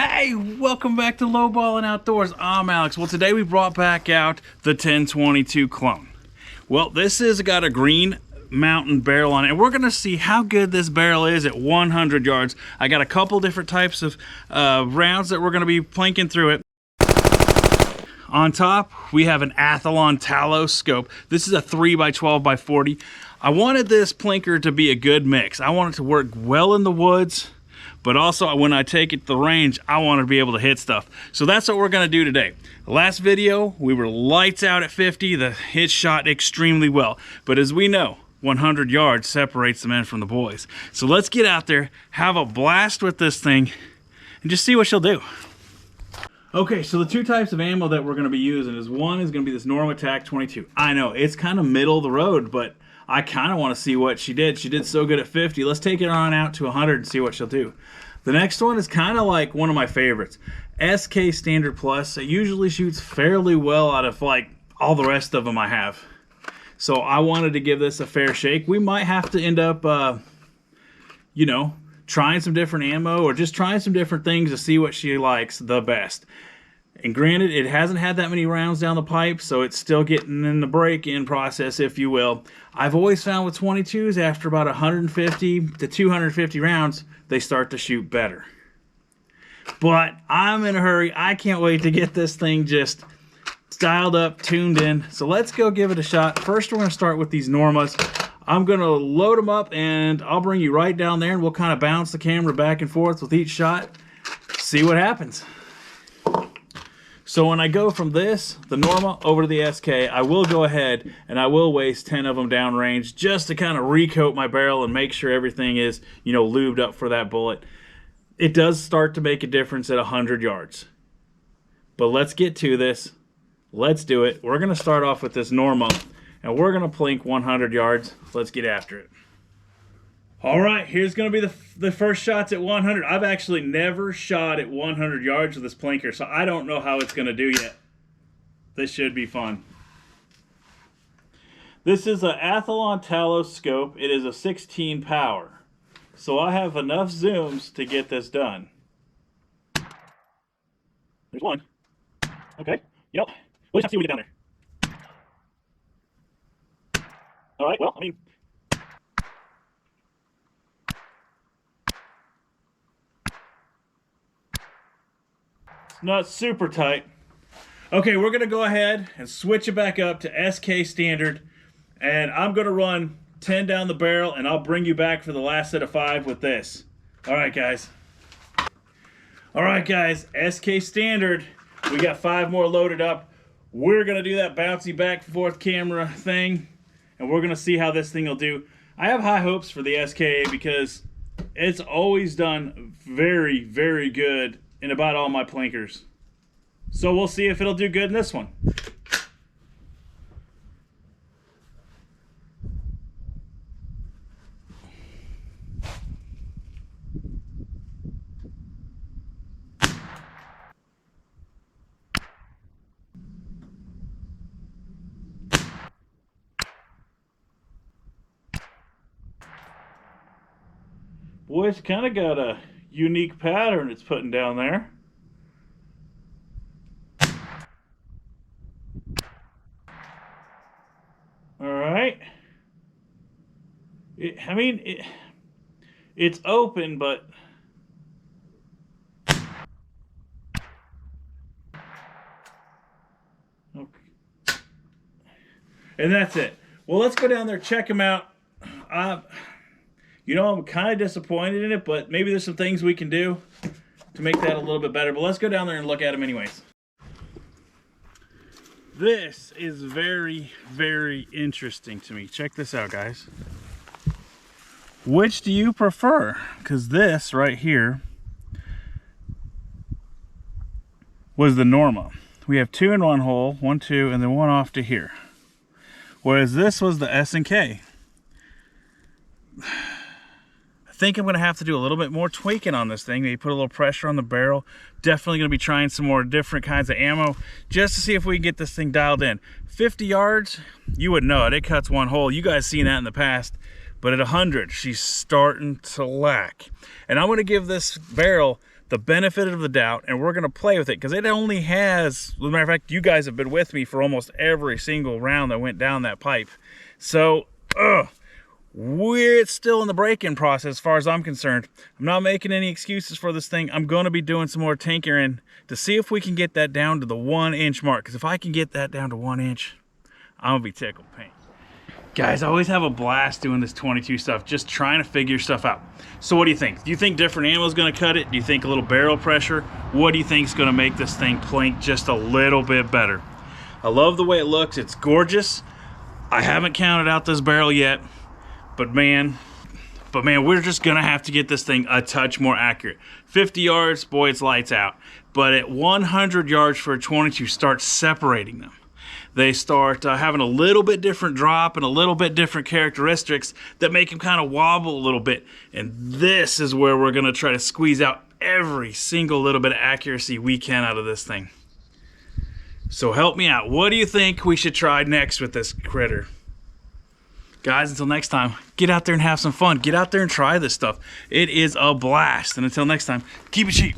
Hey, welcome back to Lowballing Outdoors. I'm Alex. Well, today we brought back out the 1022 clone. Well, this has got a Green Mountain barrel on it, and we're going to see how good this barrel is at 100 yards. I got a couple different types of rounds that we're going to be plinking through it. On top, we have an Athlon Talos scope. This is a 3x12x40. I wanted this plinker to be a good mix. I want it to work well in the woods, but also when I take it to the range, I want to be able to hit stuff. So that's what we're going to do today. The last video, we were lights out at 50. The hit shot extremely well. But as we know, 100 yards separates the men from the boys. So let's get out there, have a blast with this thing, and just see what she'll do. Okay, so the two types of ammo that we're going to be using is one is going to be this Norma TAC 22. I know, it's kind of middle of the road, but I kind of want to see what she did. She did so good at 50. Let's take it on out to 100 and see what she'll do. The next one is kind of like one of my favorites. SK Standard Plus. It usually shoots fairly well out of like all the rest of them I have. So I wanted to give this a fair shake. We might have to end up, you know, trying some different ammo or just trying some different things to see what she likes the best. And granted, it hasn't had that many rounds down the pipe, so it's still getting in the break-in process, if you will. I've always found with 22s, after about 150 to 250 rounds, they start to shoot better. But I'm in a hurry. I can't wait to get this thing just dialed up, tuned in. So let's go give it a shot. First, we're going to start with these Normas. I'm going to load them up, and I'll bring you right down there, and we'll kind of bounce the camera back and forth with each shot. See what happens. So when I go from this, the Norma, over to the SK, I will go ahead and I will waste 10 of them downrange just to kind of recoat my barrel and make sure everything is, you know, lubed up for that bullet. It does start to make a difference at 100 yards. But let's get to this. Let's do it. We're going to start off with this Norma, and we're going to plink 100 yards. Let's get after it. All right, here's going to be the first shots at 100. I've actually never shot at 100 yards with this plinker, so I don't know how it's going to do yet. This should be fun. This is an Athlon Talos scope. It is a 16 power, so I have enough zooms to get this done. There's one. Okay, you know, we'll just have to see when we get down there. All right, well, I mean, not super tight. Okay, we're gonna go ahead and switch it back up to SK Standard, and I'm gonna run 10 down the barrel, and I'll bring you back for the last set of 5 with this. All right, guys, SK Standard, we got 5 more loaded up. We're gonna do that bouncy back and forth camera thing, and we're gonna see how this thing will do. I have high hopes for the SKA because it's always done very, very good in about all my plinkers. So we'll see if it'll do good in this one. Boy, it's kind of got a unique pattern it's putting down there. All right. It's open, but okay. And that's it. Well, let's go down there, check them out. You know, I'm kind of disappointed in it, but maybe there's some things we can do to make that a little bit better. But let's go down there and look at them anyways. This is very, very interesting to me. Check this out, guys. Which do you prefer? Because this right here was the Norma. We have 2 in one hole, 1, 2, and then 1 off to here. Whereas this was the S&K. I think I'm going to have to do a little bit more tweaking on this thing. Maybe put a little pressure on the barrel. Definitely going to be trying some more different kinds of ammo just to see if we can get this thing dialed in. 50 yards, you would know it. It cuts one hole. You guys seen that in the past. But at 100, she's starting to lack. And I'm going to give this barrel the benefit of the doubt, and we're going to play with it because it only has, as a matter of fact, you guys have been with me for almost every single round that went down that pipe. So, we're still in the break-in process as far as I'm concerned. I'm not making any excuses for this thing. I'm going to be doing some more tinkering to see if we can get that down to the 1 inch mark. Because if I can get that down to 1 inch, I'm going to be tickled pink. Guys, I always have a blast doing this 22 stuff, just trying to figure stuff out. So what do you think? Do you think different ammo is going to cut it? Do you think a little barrel pressure? What do you think is going to make this thing plink just a little bit better? I love the way it looks. It's gorgeous. I haven't counted out this barrel yet, but man, we're just going to have to get this thing a touch more accurate. 50 yards, boy, it's lights out. But at 100 yards for a 22, start separating them. They start having a little bit different drop and a little bit different characteristics that make them kind of wobble a little bit. And this is where we're going to try to squeeze out every single little bit of accuracy we can out of this thing. So help me out. What do you think we should try next with this critter? Guys, until next time, get out there and have some fun. Get out there and try this stuff. It is a blast. And until next time, keep it cheap.